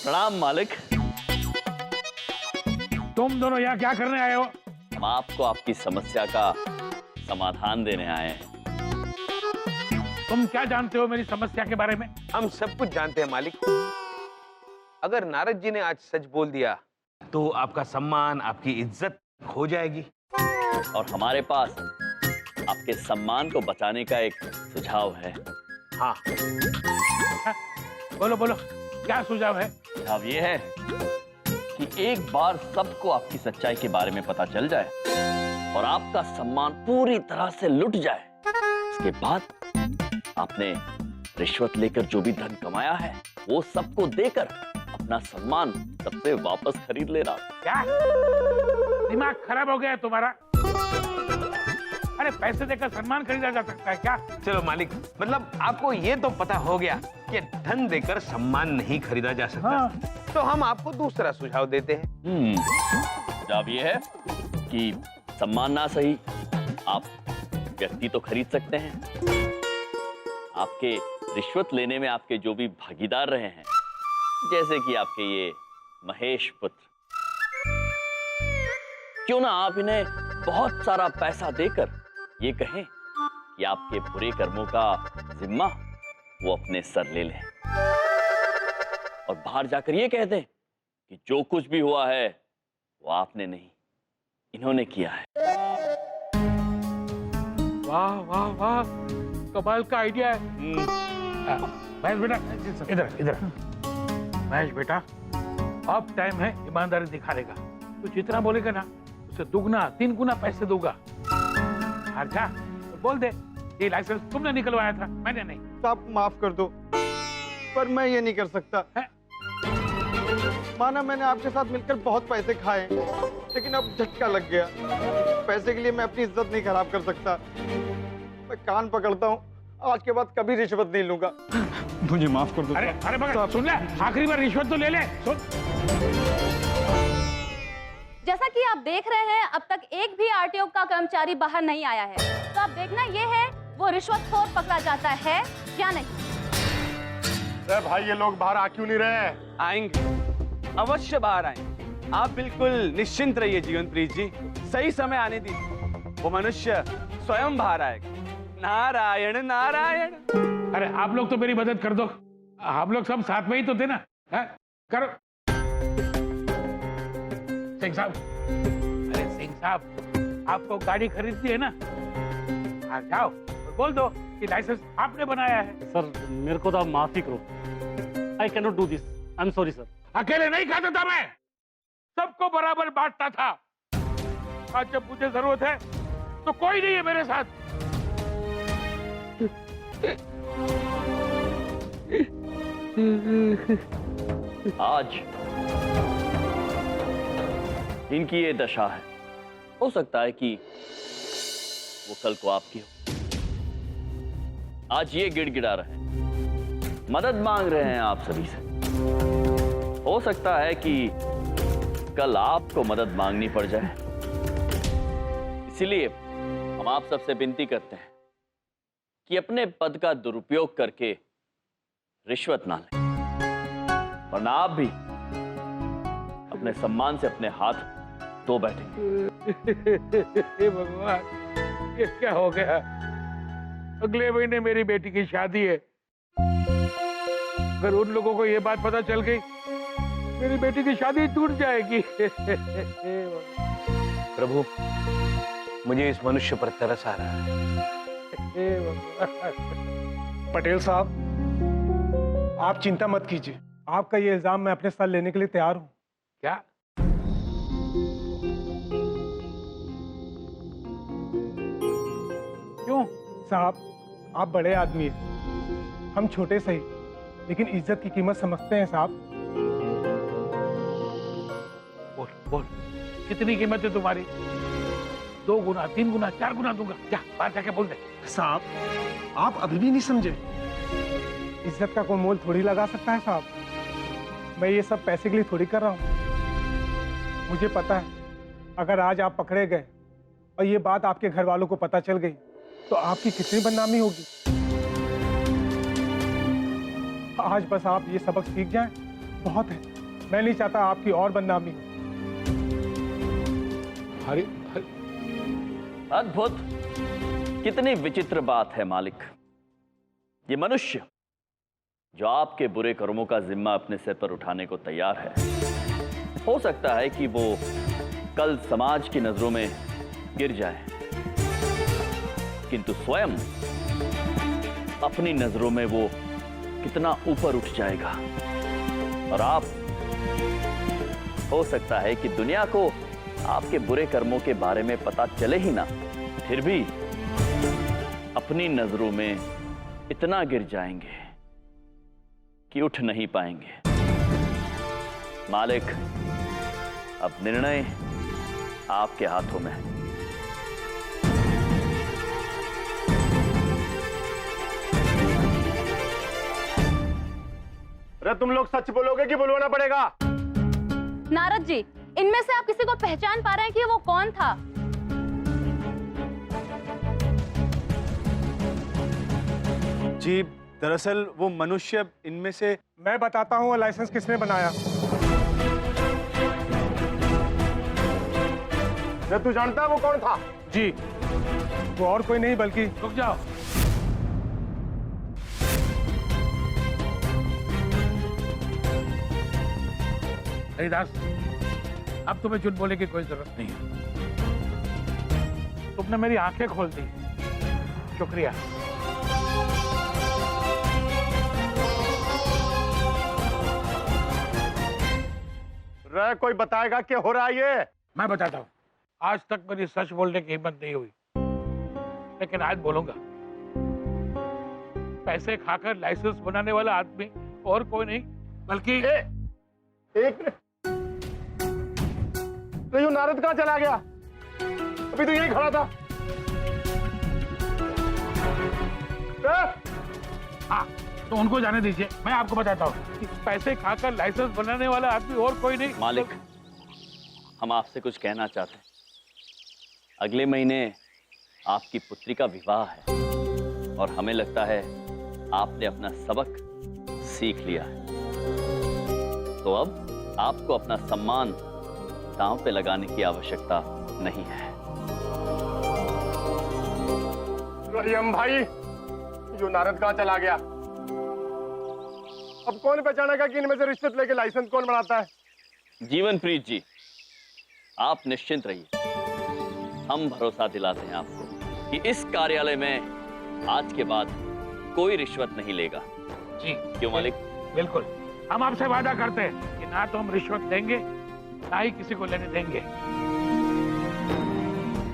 प्रणाम मालिक। तुम दोनों यहाँ क्या करने आए हो? हम आपको आपकी समस्या का समाधान देने आए हैं। तुम क्या जानते हो मेरी समस्या के बारे में? हम सब कुछ जानते हैं मालिक। अगर नारद जी ने आज सच बोल दिया तो आपका सम्मान, आपकी इज्जत खो जाएगी। और हमारे पास आपके सम्मान को बचाने का एक सुझाव है। हाँ, बोलो बोलो, क्या सुझाव है? सुझाव ये है कि एक बार सबको आपकी सच्चाई के बारे में पता चल जाए और आपका सम्मान पूरी तरह से लुट जाए। इसके बाद आपने रिश्वत लेकर जो भी धन कमाया है वो सबको देकर अपना सम्मान सबसे वापस खरीद लेना। क्या दिमाग खराब हो गया तुम्हारा? अरे पैसे देकर सम्मान खरीदा जा सकता है क्या? चलो मालिक, मतलब आपको ये तो पता हो गया कि धन देकर सम्मान नहीं खरीदा जा सकता। हाँ। तो हम आपको दूसरा सुझाव देते हैं। सुझाव ये है कि सम्मान ना सही, आप व्यक्ति तो खरीद सकते हैं। आपके रिश्वत लेने में आपके जो भी भागीदार रहे हैं, जैसे कि आपके ये महेश पुत्र, क्यों ना आप इन्हें बहुत सारा पैसा देकर ये कहें कि आपके बुरे कर्मों का जिम्मा वो अपने सर ले लें और बाहर जाकर ये कह दें कि जो कुछ भी हुआ है वो आपने नहीं, इन्होंने किया है। वाह वाह वाह, कमाल का आइडिया है। महेश बेटा, इधर इधर। महेश बेटा, अब टाइम है ईमानदारी दिखाने का। तू जितना बोलेगा ना उससे दुगना 3 गुना पैसे दूंगा। अच्छा तो बोल दे, ये लाइसेंस तुमने निकलवाया था, मैंने नहीं। साहब माफ कर दो, पर मैं ये नहीं कर सकता। माना मैंने आपके साथ मिलकर बहुत पैसे खाए, लेकिन अब झटका लग गया। पैसे के लिए मैं अपनी इज्जत नहीं खराब कर सकता। मैं कान पकड़ता हूँ, आज के बाद कभी रिश्वत नहीं लूंगा। मुझे माफ कर दो। अरे अरे मगर सुन ले, आखिरी बार रिश्वत तो ले ले। सुन, जैसा कि आप देख रहे हैं, अब तक एक भी आरटीओ का कर्मचारी बाहर नहीं आया है। तो अब देखना ये है वो रिश्वतखोर पकड़ा जाता है या नहीं। अरे भाई, ये लोग बाहर आ क्यों नहीं रहे? आएंगे, अवश्य बाहर आएंगे। आप बिल्कुल निश्चिंत रहिए जीवनप्रीत जी, सही समय आने दीजिए, वो मनुष्य स्वयं बाहर आएगा। नारायण नारायण। अरे आप लोग तो मेरी मदद कर दो, हम लोग सब साथ में ही तो थे ना। है? करो। सिंह साहब, अरे सिंह साहब, आपको गाड़ी खरीदनी है ना? आ जाओ, बोल दो कि लाइसेंस आपने बनाया है। सर मेरे को तो आप माफ ही करो। I can not do this, I am sorry sir. अकेले नहीं खाता था मैं, सबको बराबर बांटता था। आज जब मुझे जरूरत है तो कोई नहीं है मेरे साथ। आज इनकी ये दशा है, हो सकता है कि वो कल को आपकी हो। आज ये गिड़गिड़ा रहे हैं, मदद मांग रहे हैं आप सभी से। हो सकता है कि कल आपको मदद मांगनी पड़ जाए। इसीलिए हम आप सबसे विनती करते हैं कि अपने पद का दुरुपयोग करके रिश्वत ना लें, वरना आप भी अपने सम्मान से अपने हाथ धो बैठेंगे। भगवान, ये क्या हो गया? अगले महीने मेरी बेटी की शादी है। अगर उन लोगों को ये बात पता चल गई, मेरी बेटी की शादी टूट जाएगी। प्रभु, मुझे इस मनुष्य पर तरस आ रहा है। पटेल साहब, आप चिंता मत कीजिए। आपका ये इल्जाम मैं अपने सर लेने के लिए तैयार हूँ। क्या? क्यों? साहब, आप बड़े आदमी हैं, हम छोटे सही, लेकिन इज्जत की कीमत समझते हैं साहब। बोल बोल, कितनी कीमत है तुम्हारी? 2 गुना, 3 गुना, 4 गुना दूंगा। क्या बात जाके बोल दे। साहब, आप अभी भी नहीं समझे। इज्जत का कोई मोल थोड़ी लगा सकता है साहब। मैं ये सब पैसे के लिए थोड़ी कर रहा हूँ। मुझे पता है, अगर आज आप पकड़े गए और ये बात आपके घर वालों को पता चल गई तो आपकी कितनी बदनामी होगी। आज बस आप ये सबक सीख जाएं, बहुत है। मैं नहीं चाहता आपकी और बदनामी हो। हरी अद्भुत। कितनी विचित्र बात है मालिक। ये मनुष्य जो आपके बुरे कर्मों का जिम्मा अपने सिर पर उठाने को तैयार है, हो सकता है कि वो कल समाज की नजरों में गिर जाए, किंतु स्वयं अपनी नजरों में वो कितना ऊपर उठ जाएगा। और आप, हो सकता है कि दुनिया को आपके बुरे कर्मों के बारे में पता चले ही ना, फिर भी अपनी नजरों में इतना गिर जाएंगे कि उठ नहीं पाएंगे। मालिक, अब निर्णय आपके हाथों में है। अरे तुम लोग सच बोलोगे कि बुलवाना पड़ेगा? नारद जी, इनमें से आप किसी को पहचान पा रहे हैं कि वो कौन था? जी दरअसल वो मनुष्य इनमें से मैं बताता हूँ वो लाइसेंस किसने बनाया। अरे तू जानता है वो कौन था? जी, वो और कोई नहीं बल्कि रुक जाओ। हरिदास, अब तुम्हें झूठ बोलने की कोई जरूरत नहीं है। तुमने मेरी आंखें खोल दी, शुक्रिया। रे कोई बताएगा क्या हो रहा है ये? मैं बताता हूँ। आज तक मेरी सच बोलने की हिम्मत नहीं हुई, लेकिन आज बोलूंगा। पैसे खाकर लाइसेंस बनाने वाला आदमी और कोई नहीं बल्कि एक मिनट, तो यूं नारद कहाँ चला गया? अभी तो यही खड़ा था। हाँ, तो उनको जाने दीजिए। मैं आपको बताता हूँ कि पैसे खाकर लाइसेंस बनाने वाला आदमी और कोई नहीं। मालिक, हम आपसे कुछ कहना चाहते हैं। अगले महीने आपकी पुत्री का विवाह है और हमें लगता है आपने अपना सबक सीख लिया है, तो अब आपको अपना सम्मान दांव पे लगाने की आवश्यकता नहीं है। रहीम भाई, यूं नारद कहाँ चला गया? अब कौन पहचानेगा कि इनमें से रिश्वत लेके लाइसेंस कौन बनाता है? जीवनप्रीत जी, आप निश्चिंत रहिए। हम भरोसा दिलाते हैं आपको कि इस कार्यालय में आज के बाद कोई रिश्वत नहीं लेगा। जी क्यों मालिक? बिल्कुल, हम आपसे वादा करते हैं कि ना तो हम रिश्वत देंगे, ना ही किसी को लेने देंगे।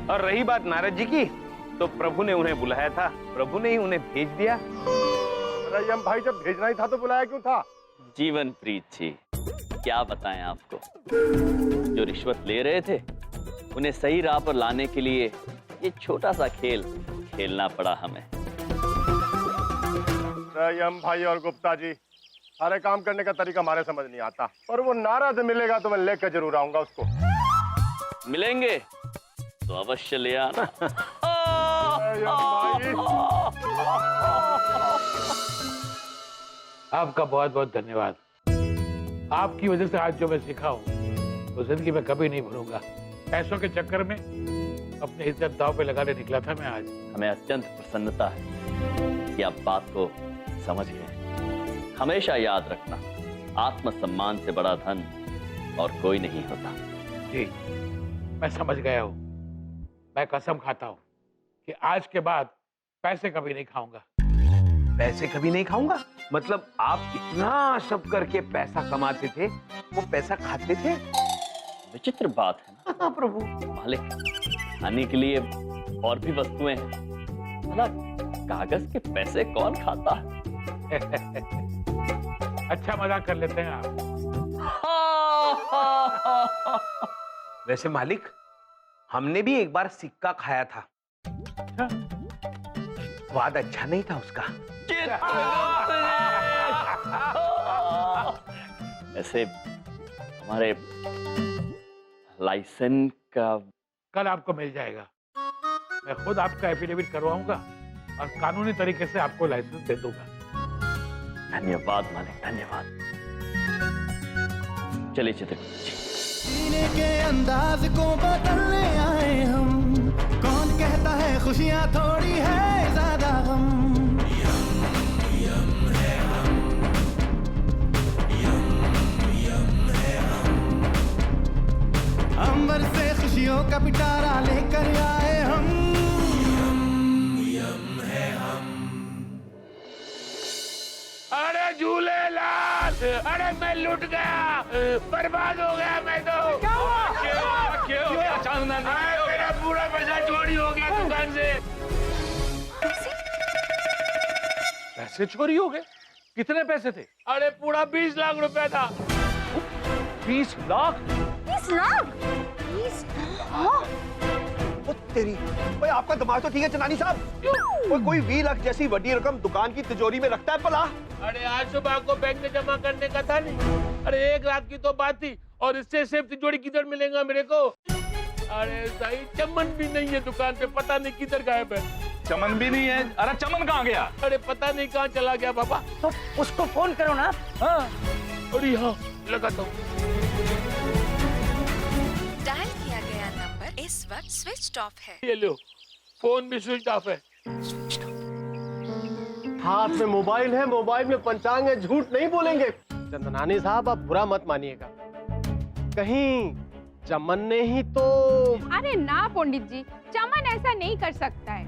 और रही बात नारद जी की, तो प्रभु ने उन्हें बुलाया था, प्रभु ने ही उन्हें भेज दिया। रहीम भाई, जब भेजना ही था तो बुलाया क्यों था? जीवनप्रीत जी, क्या बताएं आपको, जो रिश्वत ले रहे थे उन्हें सही राह पर लाने के लिए ये छोटा सा खेल खेलना पड़ा हमें। रहीम भाई और गुप्ता जी, सारे काम करने का तरीका हमारे समझ नहीं आता, पर वो नारद मिलेगा तो मैं लेकर जरूर आऊंगा उसको। मिलेंगे तो अवश्य ले आना। रहीम भाई, आपका बहुत बहुत धन्यवाद। आपकी वजह से आज जो मैं सीखा हूँ तो जिंदगी में कभी नहीं भूलूंगा। पैसों के चक्कर में अपनी इज्जत दांव पे लगाने निकला था मैं आज। हमें अत्यंत प्रसन्नता है कि आप बात को समझ गए। हमेशा याद रखना, आत्मसम्मान से बड़ा धन और कोई नहीं होता। जी, मैं समझ गया हूँ। मैं कसम खाता हूँ कि आज के बाद पैसे कभी नहीं खाऊंगा। पैसे कभी नहीं खाऊंगा? मतलब आप इतना सब करके पैसा कमाते थे, वो पैसा खाते थे? विचित्र बात है ना। हाँ प्रभु। मालिक, खाने के लिए और भी वस्तुएं हैं, भला कागज के पैसे कौन खाता है? अच्छा मजाक कर लेते हैं आप। वैसे मालिक, हमने भी एक बार सिक्का खाया था, स्वाद अच्छा नहीं था उसका। ऐसे हमारे लाइसेंस का कल आपको मिल जाएगा। मैं खुद आपका एफिडेविट करवाऊंगा और कानूनी तरीके से आपको लाइसेंस दे दूंगा। धन्यवाद मालिक, धन्यवाद। चलिए चित्रगुप्त जी। जीने के अंदाज को बदलने आए हम, कौन कहता है खुशियां थोड़ी है ज्यादा गम। अंबर से खुशियों का पिटारा लेकर आए हम। अरे झूलेलाल, अरे मैं लुट गया, बर्बाद हो गया मैं तो। क्या हुआ? क्यों चांदना? मेरा पूरा पैसा चोरी हो गया दुकान से। पैसे चोरी हो गए? कितने पैसे थे? अरे पूरा 20 लाख रुपया था। 20 लाख? 20 लाख? 20 लाख? ओ तेरी, भाई आपका दिमाग तो ठीक है चनानी साहब। कोई 20 लाख जैसी बड़ी रकम दुकान की तिजोरी में रखता है भला? अरे आज सुबह को बैंक में जमा करने का था नहीं। अरे 1 लाख की तो बात थी, और इससे सेफ तिजोरी किधर मिलेगा मेरे को? अरे सही चमन भी नहीं है दुकान पे, पता नहीं किधर गायब है। चमन भी नहीं है? अरे चमन कहाँ गया? अरे पता नहीं कहाँ चला गया बाबा। तो उसको फोन करो ना। हाँ, अरे हाँ लगाता हूँ। डायल किया गया नंबर इस वक्त स्विच ऑफ है। ये लो, फोन भी स्विच ऑफ है। हाथ में मोबाइल है, मोबाइल में पंचांग है, झूठ नहीं बोलेंगे। चंदनानी साहब आप बुरा मत मानिएगा, कहीं चमन ने ही तो। अरे ना पंडित जी, चमन ऐसा नहीं कर सकता है।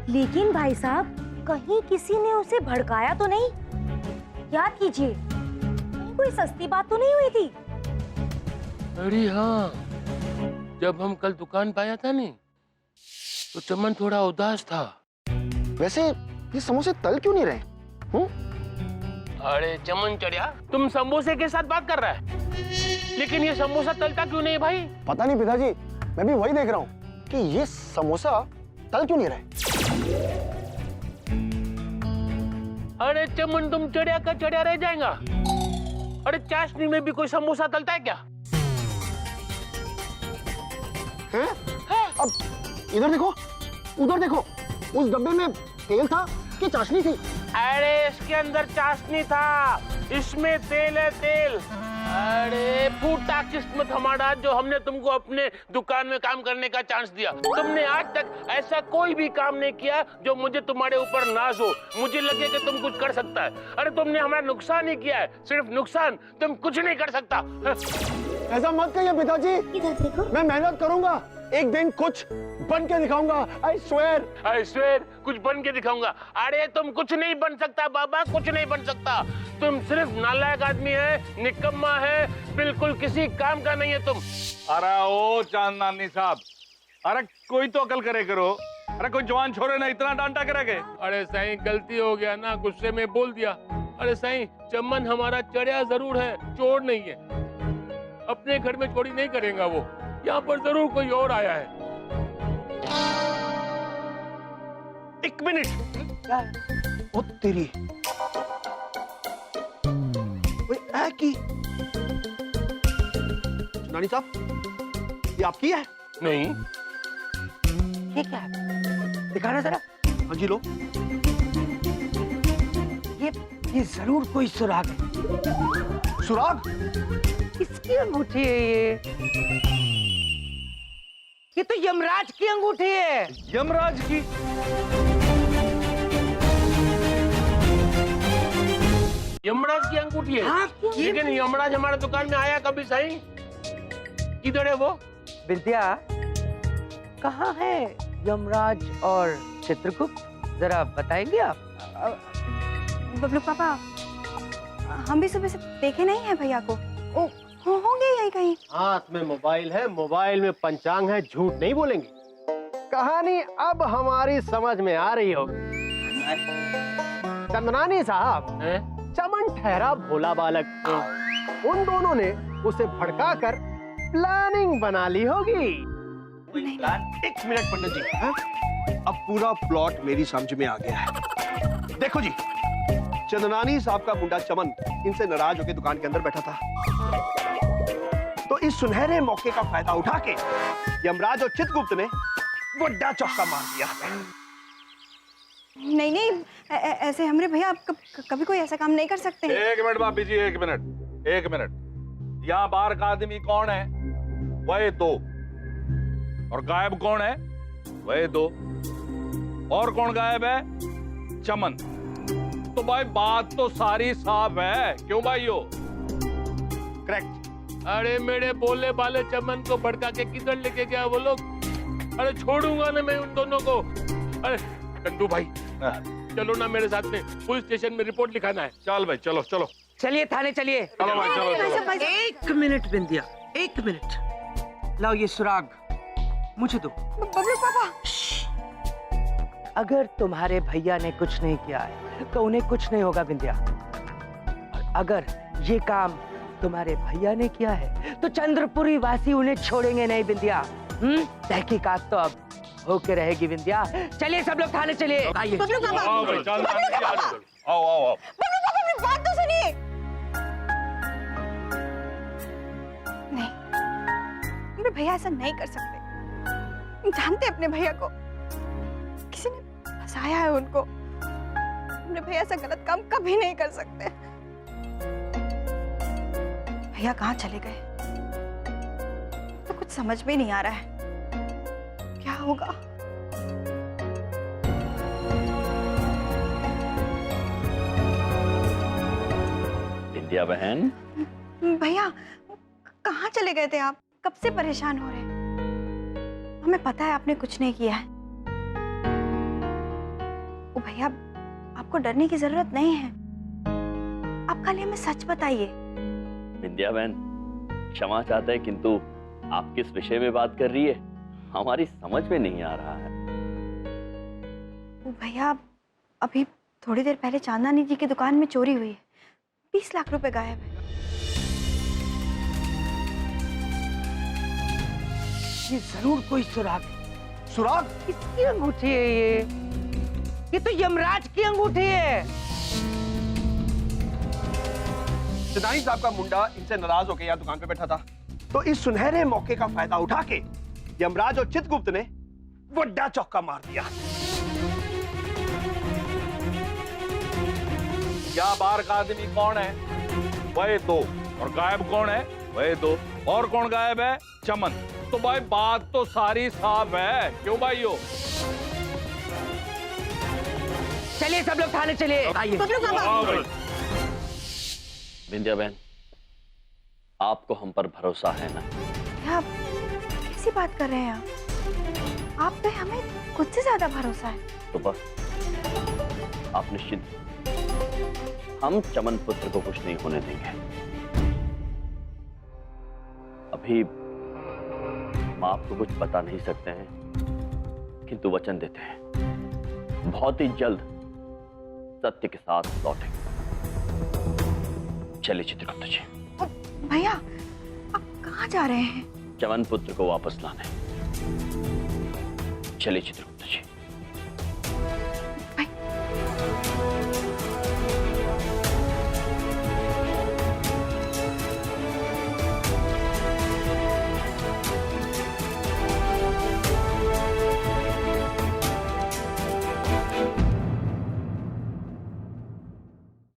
लेकिन भाई साहब, कहीं किसी ने उसे भड़काया तो नहीं? याद कीजिए, कहीं कोई सस्ती बात तो नहीं हुई थी? अरे हाँ, जब हम कल दुकान पे आया था नहीं, तो चमन थोड़ा उदास था। वैसे ये समोसे तल क्यों नहीं रहे? अरे चमन चढ़िया, तुम समोसे के साथ बात कर रहा है, लेकिन ये समोसा तलता क्यों नहीं भाई? पता नहीं पिताजी, मैं भी वही देख रहा हूँ कि ये समोसा तल क्यों नहीं रहे। अरे चमन, तुम चढ़िया का चढ़िया रह जाएगा। अरे चाशनी में भी कोई समोसा तलता है क्या? हैं? अब इधर देखो, उधर देखो, उस डब्बे में तेल था कि चाशनी थी? अरे इसके अंदर चाशनी था, इसमें तेल है, तेल। अरे फूटा किस्मत हमारा जो हमने तुमको अपने दुकान में काम करने का चांस दिया। तुमने आज तक ऐसा कोई भी काम नहीं किया जो मुझे तुम्हारे ऊपर नाज हो, मुझे लगे कि तुम कुछ कर सकता है। अरे तुमने हमारा नुकसान ही किया है, सिर्फ नुकसान, तुम कुछ नहीं कर सकता। ऐसा मत कहिए पिताजी, मैं मेहनत करूंगा, एक दिन कुछ बन के दिखाऊंगा। आई स्वेयर कुछ बन के दिखाऊंगा। अरे तुम कुछ नहीं बन सकता बाबा, कुछ नहीं बन सकता। तुम सिर्फ नालायक आदमी है, निकम्मा है, बिल्कुल किसी काम का नहीं है तुम। अरे ओ चांदनानी साहब, अरे कोई तो अकल करे करो। अरे कोई जवान छोरे ना इतना डांटा करेगे? अरे सही गलती हो गया ना, गुस्से में बोल दिया। अरे सही, चमन हमारा चढ़िया जरूर है, चोर नहीं है। अपने घर में चोरी नहीं करेगा वो, यहाँ पर जरूर कोई और आया है। एक मिनट, ओ तेरी, की नानी साहब, ये आपकी है? नहीं। ये क्या है? दिखाना जरा। हाँ जी, लो। ये जरूर कोई सुराग है। सुराग? किसकी अंगूठी है ये? ये तो यमराज की अंगूठी है। यमराज की? यमराज की अंगूठी है? हाँ, लेकिन यमराज हमारे दुकान में आया कभी सही? किधर है वो? विद्या, कहाँ है यमराज और चित्रगुप्त, जरा बताएंगे आप? बबलू पापा, हम भी सुबह से देखे नहीं है भैया को। ओ, होंगे यहीं कहीं। हाथ में मोबाइल है, मोबाइल में पंचांग है, झूठ नहीं बोलेंगे। कहानी अब हमारी समझ में आ रही होगी। चंदनानी साहब, चमन ठहरा भोला बालक, उन दोनों ने उसे भड़काकर प्लानिंग बना ली होगी। एक मिनट पंडित जी, अब पूरा प्लॉट मेरी समझ में आ गया है। देखो जी, चंदनानी साहब का मुंडा चमन इनसे नाराज होकर दुकान के अंदर बैठा था, तो इस सुनहरे मौके का फायदा उठा के यमराज और चित्रगुप्त ने बड़ा चौका मार दिया। नहीं नहीं, ऐसे हमारे भैया आप कभी कोई ऐसा काम नहीं कर सकते। एक मिनट भाभी जी, एक मिनट। यहाँ बाहर का आदमी कौन है? वही दो। और गायब कौन है? वही दो। और कौन गायब है? चमन। तो भाई बात तो सारी साफ है, क्यों भाइयों? करेक्ट। अरे मेरे बोले वाले चमन को भड़का के किधर लेके गया वो लोग? अरे छोड़ूंगा ना मैं उन दोनों को। अरे कंदू भाई, चलो ना मेरे साथ में, पुलिस स्टेशन में रिपोर्ट लिखाना है। चल भाई, चलो चलो चलिए थाने चलिए। चलो भाई, चलो चलो। एक मिनट बिंदिया, एक मिनट। लाओ ये सुराग मुझे दो। बबलू पापा। अगर तुम्हारे भैया ने कुछ नहीं किया है तो उन्हें कुछ नहीं होगा बिंदिया। और अगर ये काम तुम्हारे भैया ने किया है तो चंद्रपुरी वासी उन्हें छोड़ेंगे नहीं बिंदिया। तहकीकात तो अब होके रहेगी बिंदिया। चलिए सब लोग थाने चलिए। आइए। बबलू पापा। आओ भाई, चल, आओ आओ आओ। बबलू पापा मेरी बात तो सुनिए। नहीं, मेरे भैया ऐसा नहीं कर सकते। जानते अपने भैया को, किसी ने फंसाया है उनको। मेरे भैया ऐसा गलत काम कभी नहीं कर सकते। भैया कहाँ चले गए? तो कुछ समझ में नहीं आ रहा है, क्या होगा? विंध्या बहन, भैया कहाँ चले गए थे आप? कब से परेशान हो रहे हैं? हमें पता है आपने कुछ नहीं किया है। ओ भैया, आपको डरने की जरूरत नहीं है। आप खाली हमें सच बताइए। विंध्या बहन क्षमा चाहते हैं, किंतु आप किस विषय में बात कर रही है हमारी समझ में नहीं आ रहा है। ओ भैया, अभी थोड़ी देर पहले चांदनी जी की दुकान में चोरी हुई है। 20 लाख रुपए गायब है। ये जरूर कोई सुराग है। सुराग? किसकी अंगूठी है ये? ये तो यमराज की अंगूठी है। चंदानी साहब का मुंडा इनसे नाराज होकर यहाँ दुकान पे बैठा था, तो इस सुनहरे मौके का फायदा उठा के यमराज और चित्रगुप्त ने बड़ा चौका मार दिया। यहाँ बाहर का आदमी कौन है? वही दो। और गायब कौन है? वही दो। और कौन गायब है? चमन। तो भाई बात तो सारी साफ है, क्यों भाइयों? चलिए सब लोग थाने चलिए। आइए। आओ भाई। विंध्या बहन, आपको हम पर भरोसा है ना? क्या कैसी बात कर रहे हैं आप? आप पे हमें खुद से ज्यादा भरोसा है। तो बस आप निश्चिंत, हम चमन पुत्र को कुछ नहीं होने देंगे। अभी हम आपको कुछ बता नहीं सकते हैं, किंतु वचन देते हैं बहुत ही जल्द सत्य के साथ लौटेंगे। चलिए चित्रगुप्त जी। भैया, आप कहाँ जा रहे हैं? चमन पुत्र को वापस लाने। चलिए चित्रगुप्त जी।